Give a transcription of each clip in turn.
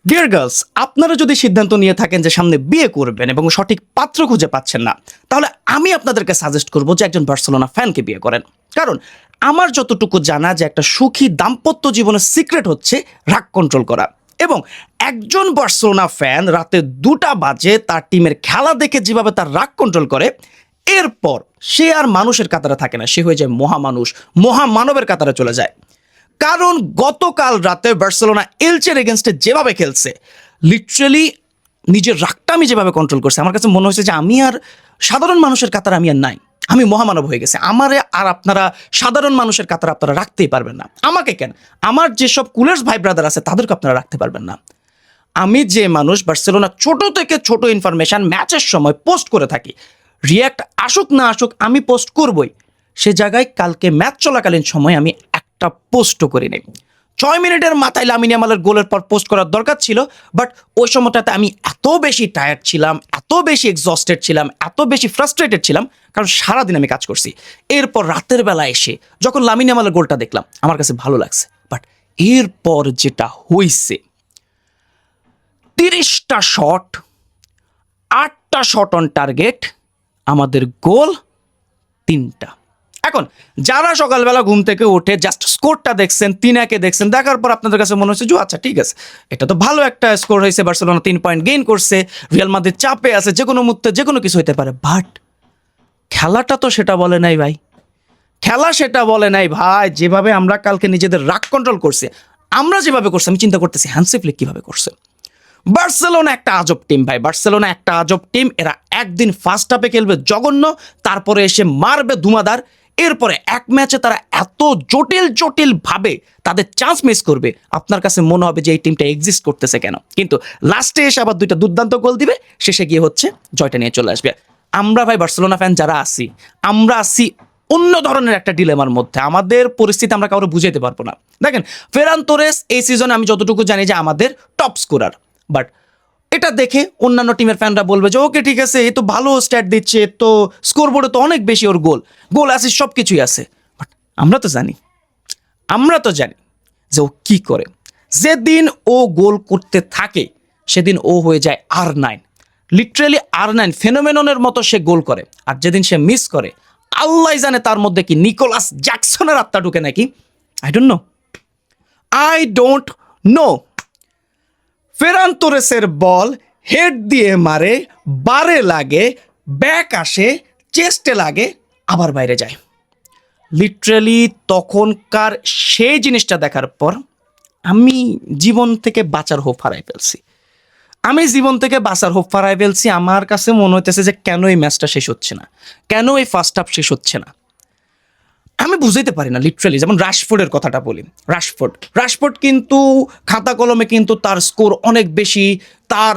Deer girls, আপনারা যদি সিদ্ধান্ত নিয়ে থাকেন যে সামনে বিয়ে করবেন এবং সঠিক পাত্র খুঁজে পাচ্ছেন না, তাহলে আমি আপনাদেরকে সাজেস্ট করব যে একজন বার্সেলোনা ফ্যানকে বিয়ে করেন। কারণ আমার যতটুকু জানা যে একটা সুখী দাম্পত্য জীবনের সিক্রেট হচ্ছে রাগ কন্ট্রোল করা। এবং একজন বার্সেলোনা ফ্যান রাতে 2টা বাজে তার টিমের খেলা দেখে যেভাবে তার রাগ কন্ট্রোল করে, এরপর সে আর মানুষের কাতারে থাকে না, সে হয়ে যায় মহামানুষ, মহামানবের কাতারে চলে যায়। কারণ গতকাল রাতে বার্সেলোনা এলচের এগেনস্টে যেভাবে খেলছে, লিটারালি নিজের রাগটা আমি যেভাবে কন্ট্রোল করছে, আমার কাছে মনে হয়েছে যে আমি আর সাধারণ মানুষের কাতারে আমি আর নাই, আমি মহামানব হয়ে গেছে। আমারে আর আপনারা সাধারণ মানুষের কাতারে আপনারা রাখতেই পারবেন না। আমাকে কেন, আমার যেসব কুলার্স ভাই ব্রাদার আছে তাদেরকে আপনারা রাখতে পারবেন না। আমি যে মানুষ বার্সেলোনা ছোট থেকে ছোট ইনফরমেশন ম্যাচের সময় পোস্ট করে থাকি, রিয়াক্ট আসুক না আসুক আমি পোস্ট করবই, সে জায়গায় কালকে ম্যাচ চলাকালীন সময় আমি একটা পোস্টও করি নাই। 6 মিনিটের মাথায় লামিন ইয়ামালের গোলের পর পোস্ট করার দরকার ছিল, বাট ওই সময়টাতে আমি এত বেশি টায়ার্ড ছিলাম, এত বেশি এক্সস্টেড ছিলাম, এত বেশি ফ্রাস্ট্রেটেড ছিলাম, কারণ সারাদিন আমি কাজ করছি। এরপর রাতের বেলা এসে যখন লামিন ইয়ামালের গোলটা দেখলাম আমার কাছে ভালো লাগছে, বাট এরপর যেটা হইছে, 30টা শট, 8টা শট অন টার্গেট, আমাদের গোল 3টা। এখন যারা সকালবেলা ঘুম থেকে উঠে জাস্ট স্কোরটা দেখছেন, 3-1 দেখছেন, দেখার পর আপনাদের কাছে মনে হচ্ছে যে আচ্ছা ঠিক আছে, এটা তো ভালো একটা স্কোর হয়েছে, বার্সেলোনা 3 পয়েন্ট গেইন করছে, রিয়াল মাদ্রিদ চাপে আছে, যে কোনো মুহূর্তে যে কোনো কিছু হতে পারে। বাট খেলাটা তো সেটা বলে নাই ভাই, খেলা সেটা বলে নাই ভাই। যেভাবে আমরা কালকে নিজেদের রাগ কন্ট্রোল করছি, আমরা যেভাবে করছি, আমি চিন্তা করতেছি হ্যান্সি ফ্লিক কীভাবে করছে। বার্সেলোনা একটা আজব টিম ভাই, বার্সেলোনা একটা আজব টিম। এরা একদিন ফার্স্ট হাফে খেলবে জঘন্য, তারপরে এসে মারবে ধুমাদার, এরপরে এক ম্যাচে তারা এত জটিল জটিল ভাবে তাদের চান্স মিস করবে, আপনার কাছে মনে হবে যে এই টিমটা এক্সিস্ট করতেছে কেন। কিন্তু লাস্টে এসে আবার 2টা দুর্দান্ত গোল দিবে, শেষে গিয়ে হচ্ছে জয়টা নিয়ে চলে আসবে। আমরা ভাই বার্সেলোনা ফ্যান যারা আছি, আমরা আছি অন্য ধরনের একটা ডিলেমার মধ্যে। আমাদের পরিস্থিতি আমরা কাউকে বুঝাইতে পারবো না। দেখেন, ফেরান তোরেস এই সিজনে আমি যতটুকু জানি যে আমাদের টপ স্কোরার, বাট এটা দেখে অন্যান্য টিমের ফ্যানরা বলবে যে ওকে ঠিক আছে, এ তো ভালো স্ট্যাট দিচ্ছে, তো স্কোর বোর্ডে তো অনেক বেশি ওর গোল অ্যাসিস্ট সব কিছুই আছে। বাট আমরা তো জানি যে ও কি করে। যেদিন ও গোল করতে থাকে সেদিন ও হয়ে যায় R9, লিটারালি R9 ফেনোমেননের মতো সে গোল করে। আর যেদিন সে মিস করে, আল্লাহ জানে তার মধ্যে কি নিকোলাস জ্যাকসনের আত্মা ঢুকে নাকি, আই ডোন্ট নো। ফেরান তোরেসের বল হেড দিয়ে মারে, বারে লাগে, ব্যাক আসে, চেস্টে লাগে, আবার বাইরে যায়। লিটারালি তখনকার সেই জিনিসটা দেখার পর আমি জীবন থেকে বাঁচার হোপ হারাই ফেলছি। আমার কাছে মনে হইতেছে যে কেন এই ম্যাচটা শেষ হচ্ছে না, কেন এই ফার্স্ট হাফ শেষ হচ্ছে না, আমি বুঝাইতে পারি না লিটারালি। যেমন রাশফোর্ডের কথাটা বলি, রাশফোর্ড কিন্তু খাতা কলমে কিন্তু তার স্কোর অনেক বেশি, তার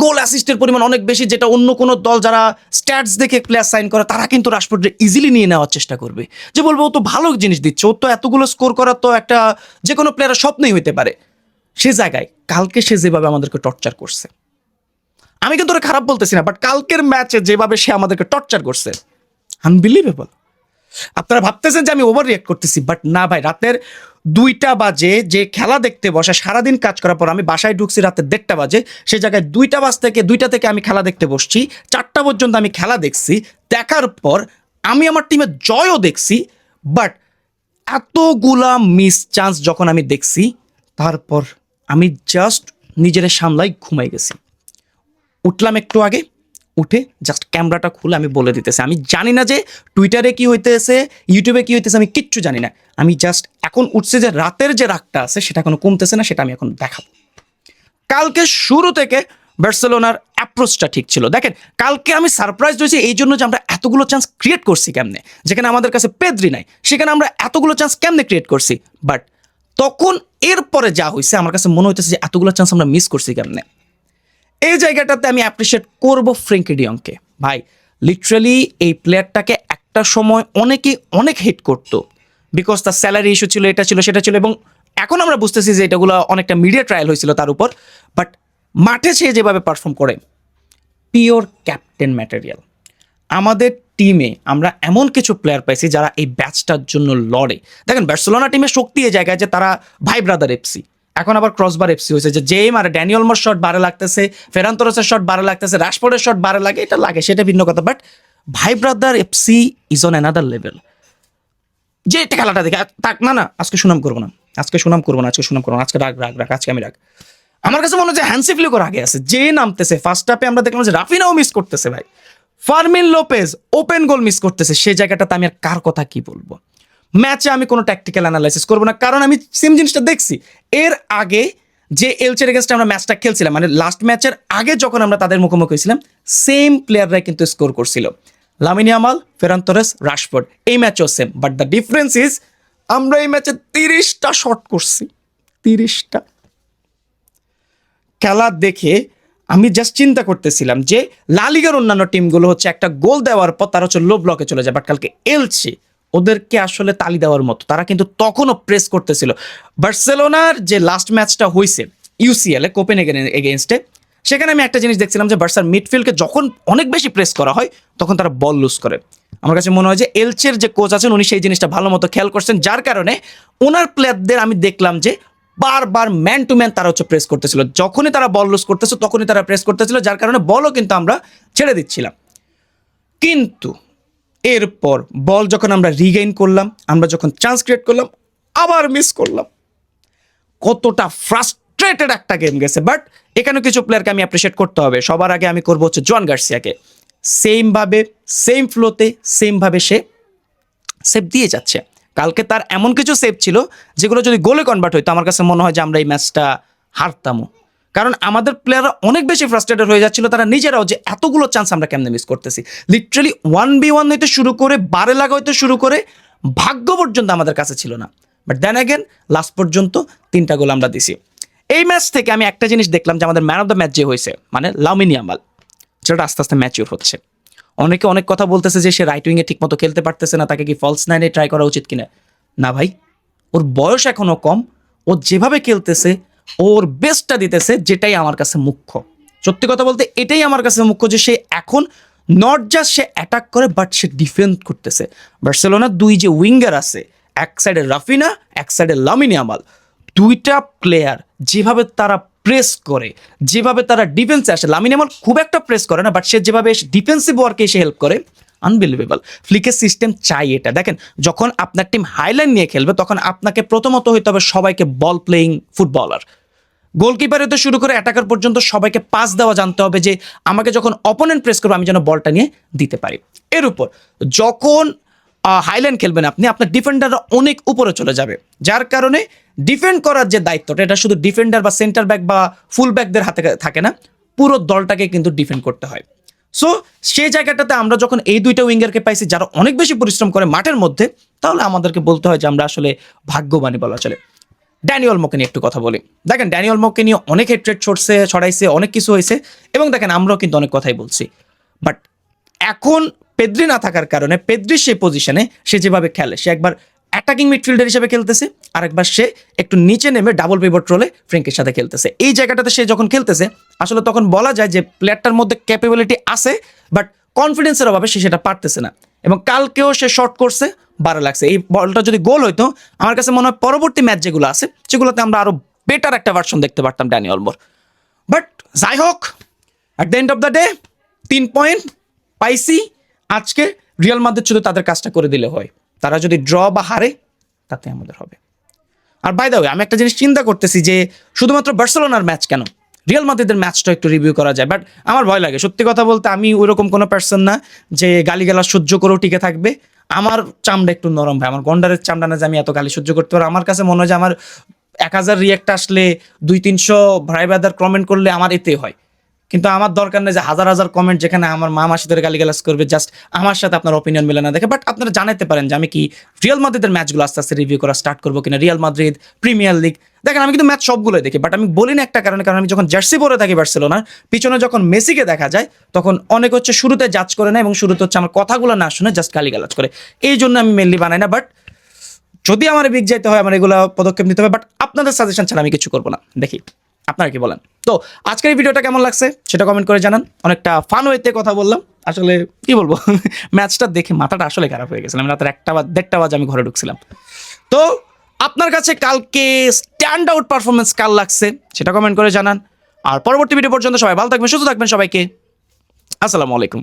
গোল অ্যাসিস্টের পরিমাণ অনেক বেশি, যেটা অন্য কোনো দল যারা স্ট্যাটস দেখে প্লেয়ার সাইন করে তারা কিন্তু রাশফোর্ডে ইজিলি নিয়ে নেওয়ার চেষ্টা করবে, যে বলবো ও তো ভালো জিনিস দিচ্ছে, ও তো এতগুলো স্কোর করা তো একটা যে কোনো প্লেয়ারের স্বপ্নই হইতে পারে। সে জায়গায় কালকে সে যেভাবে আমাদেরকে টর্চার করছে, আমি কিন্তু ওরা খারাপ বলতেছি না, বাট কালকের ম্যাচে যেভাবে সে আমাদেরকে টর্চার করছে, আনবিলিভেবল। আপনারা ভাবতেছেন যে আমি ওভার রিয়াক্ট করতেছি, বাট না ভাই। রাতের 2টা বাজে যে খেলা দেখতে বসা, সারাদিন কাজ করার পর আমি বাসায় ঢুকছি রাতের 1:30 বাজে, সে জায়গায় 2টা থেকে আমি খেলা দেখতে বসছি, 4টা পর্যন্ত আমি খেলা দেখছি। দেখার পর আমি আমার টিমের জয়ও দেখছি, বাট এতগুলা মিস চান্স যখন আমি দেখছি, তারপর আমি জাস্ট নিজের সামলাই ঘুমাই গেছি। উঠলাম একটু আগে, উঠে জাস্ট ক্যামেরাটা খুলে আমি বলে দিতেছি, আমি জানি না যে টুইটারে কি হইতেছে, ইউটিউবে কি হইতেছে, আমি কিচ্ছু জানি না। আমি জাস্ট এখন উঠছে যে রাতের যে রাগটা আছে সেটা কোনো কমতেছে না, সেটা আমি এখন দেখাবো। কালকে শুরু থেকে বার্সেলোনার অ্যাপ্রোচটা ঠিক ছিল। দেখেন, কালকে আমি সারপ্রাইজ হয়েছি এই জন্য যে আমরা এতগুলো চান্স ক্রিয়েট করছি কেমনে, যেখানে আমাদের কাছে পেদ্রি নাই সেখানে আমরা এতগুলো চান্স কেমনে ক্রিয়েট করছি। বাট তখন এরপরে যা হয়েছে আমার কাছে মনে হইতেছে যে এতগুলো চান্স আমরা মিস করছি কেমনে। এই জায়গাটাতে আমি অ্যাপ্রিসিয়েট করবো ফ্রেঙ্কি ডিয়ংকে। ভাই লিটারালি এই প্লেয়ারটাকে একটা সময় অনেকেই অনেক হিট করতো, বিকজ তার স্যালারি ইস্যু ছিল, এটা ছিল সেটা ছিল, এবং এখন আমরা বুঝতেছি যে এটাগুলো অনেকটা মিডিয়া ট্রায়াল হয়েছিল তার উপর। বাট মাঠে সে যেভাবে পারফর্ম করে, পিওর ক্যাপ্টেন ম্যাটেরিয়াল। আমাদের টিমে আমরা এমন কিছু প্লেয়ার পাইছি যারা এই ব্যাচটার জন্য লড়ে। দেখেন, বার্সেলোনা টিমের শক্তি এই জায়গায় যে তারা ভাই ব্রাদার এফসি, এখন আবার ক্রসবার এফসি হয়েছে যে যেই মারে ড্যানি অলমোর শট বারে লাগতেছে, ফেরান তোরেসের শট বারে লাগতেছে, রাশফোর্ডের শট বারে লাগে, এটা লাগে সেটা ভিন্ন কথা, বাট ভাই brother FC is on another level. যে এটা খেলাটা দেখে না আজকে সুনাম করবো না, আজকে রাখ, আজকে আমি রাখ। আমার কাছে মনে হচ্ছে হ্যান্সি ফ্লিকও আগে আছে, যে নামতেছে ফার্স্ট হাফে আমরা দেখলাম যে রাফিনাও মিস করতেছে ভাই, Fermin Lopez open goal miss করতেছে, সেই জায়গাটাতে আমি আর কার কথা কি বলবো। ম্যাচে আমি কোনো ট্যাকটিক্যাল অ্যানালাইসিস করবো না, কারণ আমি সেম জিনিসটা দেখছি এর আগে যে এলচের এগেনস্টে আমরা ম্যাচটা খেলছিলাম, মানে লাস্ট ম্যাচের আগে যখন আমরা তাদের মুখোমুখি হয়েছিলাম, সেম প্লেয়াররাই কিন্তু স্কোর করছিল, Lamine Yamal, Ferran Torres, Rashford, এই ম্যাচও same, but the difference is আমরা এই ম্যাচে 30টা শট করছি, 30টা। খেলা দেখে আমি জাস্ট চিন্তা করতেছিলাম যে লা লিগার অন্যান্য টিমগুলো হচ্ছে একটা গোল দেওয়ার পর তারা হচ্ছে লো ব্লকে চলে যায়, বাট কালকে এলচে ওদেরকে আসলে তালি দেওয়ার মতো, তারা কিন্তু তখনও প্রেস করতেছিল। বার্সেলোনার যে লাস্ট ম্যাচটা হয়েছে ইউসিএল-এ কোপেনহেগেনের এগেনস্টে, সেখানে আমি একটা জিনিস দেখছিলাম যে বার্সার মিডফিল্ডকে যখন অনেক বেশি প্রেস করা হয় তখন তারা বল লুজ করে। আমার কাছে মনে হয় যে এলচের যে কোচ আছেন উনি সেই জিনিসটা ভালো মতো খেয়াল করছেন, যার কারণে ওনার প্লেয়ারদের আমি দেখলাম যে বারবার ম্যান টু ম্যান তারা হচ্ছে প্রেস করতেছিল, যখনই তারা বল লুজ করতেছে তখনই তারা প্রেস করতেছিল, যার কারণে বলও কিন্তু আমরা ছেড়ে দিচ্ছিলাম। কিন্তু এরপর বল যখন আমরা রিগেইন করলাম, আমরা যখন চান্স ক্রিয়েট করলাম, আবার মিস করলাম। কতটা ফ্রাস্ট্রেটেড একটা গেম গেছে, বাট এখানে কিছু প্লেয়ারকে আমি অ্যাপ্রিসিয়েট করতে হবে। সবার আগে আমি করবো হচ্ছে জোয়ান গার্সিয়াকে, সেমভাবে সেম ফ্লোতে সেমভাবে সে সেভ দিয়ে যাচ্ছে। কালকে তার এমন কিছু সেভ ছিল যেগুলো যদি গোলে কনভার্ট হইতো আমার কাছে মনে হয় যে আমরা এই ম্যাচটা হারতামও, কারণ আমাদের প্লেয়াররা অনেক বেশি ফ্রাস্ট্রেটেড হয়ে যাচ্ছিল, তারা নিজেরাও যে এতগুলো চান্স আমরা কেমনে মিস করতেছি। লিটারালি 1v1 হইতে শুরু করে বারে লাগা হইতে শুরু করে ভাগ্য পর্যন্ত আমাদের কাছে ছিল না, বাট দেন অ্যাগেন লাস্ট পর্যন্ত 3টা গোল আমরা দিছি। এই ম্যাচ থেকে আমি একটা জিনিস দেখলাম যে আমাদের ম্যান অফ দ্য ম্যাচ যে হয়েছে মানে লামিন ইয়ামাল, যেটা আস্তে আস্তে ম্যাচিউর হচ্ছে। অনেকে অনেক কথা বলতেছে যে সে রাইট উইংয়ে ঠিক মতো খেলতে পারতেছে না, তাকে কি ফলস নাইনে ট্রাই করা উচিত কিনা। না ভাই, ওর বয়স এখনো কম, ও যেভাবে খেলতেছে ওর বেস্টটা দিতেছে, যেটাই আমার কাছে মুখ্য। সত্যি কথা বলতে এটাই আমার কাছে মুখ্য যে সে এখন নট জাস্ট সে অ্যাটাক করে, বাট সে ডিফেন্ড করতেছে। বার্সেলোনার 2 যে উইঙ্গার আছে, এক সাইডে রাফিনা, এক সাইডে লামিন ইয়ামাল, 2টা প্লেয়ার যেভাবে তারা প্রেস করে, যেভাবে তারা ডিফেন্সে আসে, লামিন ইয়ামাল খুব একটা প্রেস করে না, বাট সে যেভাবে ডিফেন্সিভ ওয়ার্কে এসে হেল্প করে, আনবিলিভেবল। ফ্লিকের সিস্টেম চাই এটা। দেখেন, যখন আপনার টিম হাইলাইন নিয়ে খেলবে তখন আপনাকে প্রথমত হইতে হবে সবাইকে বল প্লেয়িং ফুটবলার, গোলকিপার হতে শুরু করে অ্যাটাকার পর্যন্ত সবাইকে পাস দেওয়া জানতে হবে, যে আমাকে যখন অপোনেন্ট প্রেস করবে আমি যেন বলটা নিয়ে দিতে পারি। এর উপর যখন হাইলাইন খেলবেন আপনি, আপনার ডিফেন্ডাররা অনেক উপরে চলে যাবে, যার কারণে ডিফেন্ড করার যে দায়িত্বটা এটা শুধু ডিফেন্ডার বা সেন্টার ব্যাক বা ফুল ব্যাকদের হাতে থাকে না, পুরো দলটাকে কিন্তু ডিফেন্ড করতে হয়। সো সেই জায়গাটাতে আমরা যখন এই 2টা উইঙ্গারকে পাইছি যারা অনেক বেশি পরিশ্রম করে মাঠের মধ্যে, তাহলে আমাদেরকে বলতে হয় যে আমরা আসলে ভাগ্যবানই বলা চলে। ড্যানি অলমোকে নিয়ে একটু কথা বলি। দেখেন, ড্যানি অলমোকে নিয়ে অনেক হেট্রেট ছড়াইছে, অনেক কিছু হয়েছে, এবং দেখেন আমরাও কিন্তু অনেক কথাই বলছি, বাট এখন পেদ্রি না থাকার কারণে পেদ্রির সেই পজিশনে সে যেভাবে খেলে, সে একবার অ্যাটাকিং মিডফিল্ডার হিসেবে খেলতেছে, আর একবার সে একটু নিচে নেমে ডাবল পিভট রোলে ফ্র্যাঙ্কের সাথে খেলতেছে। এই জায়গাটাতে সে যখন খেলতেছে আসলে তখন বলা যায় যে প্লেয়ারটার মধ্যে ক্যাপাবিলিটি আছে, বাট কনফিডেন্সের অভাবে সে সেটা পারতেছে না। এবং কালকেও সে শর্ট করছে, বারে লাগছে। এই বলটা যদি গোল হইতো আমার কাছে মনে হয় পরবর্তী ম্যাচ যেগুলো আছে সেগুলোতে আমরা আরো বেটার একটা ভার্সন দেখতে পারতাম ড্যানি অলমোর। বাট যাই হোক, at the end of the day 3 point পাইছি। আজকে রিয়াল মাদ্রিদ শুধু তাদের কাজটা করে দিলে হয়, তারা যদি ড্র বা হারে তাতে আমাদের হবে। আর বাই দ্য ওয়ে, আমি একটা জিনিস চিন্তা করতেছি যে শুধুমাত্র বার্সেলোনার ম্যাচ কেন, রিয়াল মাদ্রিদের ম্যাচটা একটু রিভিউ করা যায়, বাট আমার ভয় লাগে। সত্যি কথা বলতে আমি ওইরকম কোনো পার্সন না যে গালিগালাজ সহ্য করেও টিকে থাকবে। আমার চামড়া একটু নরম ভাই, আমার গন্ডারের চামড়া না যে আমি এত গালি সহ্য করতে পারবো। আমার কাছে মনে হয় যে আমার 1000 রিয়েক্ট আসলে 200-300 ভাই ব্রাদার কমেন্ট করলে আমার এতে হয়, কিন্তু আমার দরকার নেই যে হাজার হাজার কমেন্ট যেখানে আমার মা মাসিদের গালিগালাজ করবে জাস্ট আমার সাথে আপনার অপিনিয়ন মিলে না দেখে। বাট আপনারা জানাতে পারেন যে আমি কি রিয়াল মাদ্রিদের ম্যাচগুলো আস্তে আস্তে রিভিউ করা স্টার্ট করবো কিনা। রিয়াল মাদ্রিদ, প্রিমিয়ার লিগ, দেখেন আমি কিন্তু ম্যাচ সবগুলোই দেখি, বাট আমি বলি না একটা কারণে, কারণ আমি যখন জার্সি পরে থাকি বার্সেলোনার, পিছনে যখন মেসিকে দেখা যায় তখন অনেক হচ্ছে শুরুতে জাজ করে না, এবং শুরুতে হচ্ছে আমার কথাগুলো না শুনে জাস্ট গালিগালাজ করে, এই জন্য আমি মেনলি বানাই না। বাট যদি আমার বিগ যাইতে হয় আমার এগুলো পদক্ষেপ নিতে হবে, বাট আপনাদের সাজেশন ছাড়া আমি কিছু করবো না। দেখি আপনারা কি বলেন। তো আজকের এই ভিডিওটা কেমন লাগছে সেটা কমেন্ট করে জানান। অনেকটা ফান ওয়েতে কথা বললাম, আসলে কি বলবো, ম্যাচটা দেখে মাথাটা আসলে খারাপ হয়ে গেছিলাম। রাতের 1টা বা 1:30 বাজে আমি ঘরে ঢুকছিলাম। তো আপনার কাছে কালকে স্ট্যান্ড আউট পারফরমেন্স কার লাগছে সেটা কমেন্ট করে জানান। আর পরবর্তী ভিডিও পর্যন্ত সবাই ভালো থাকবেন, সুস্থ থাকবেন। সবাইকে আসসালামু আলাইকুম।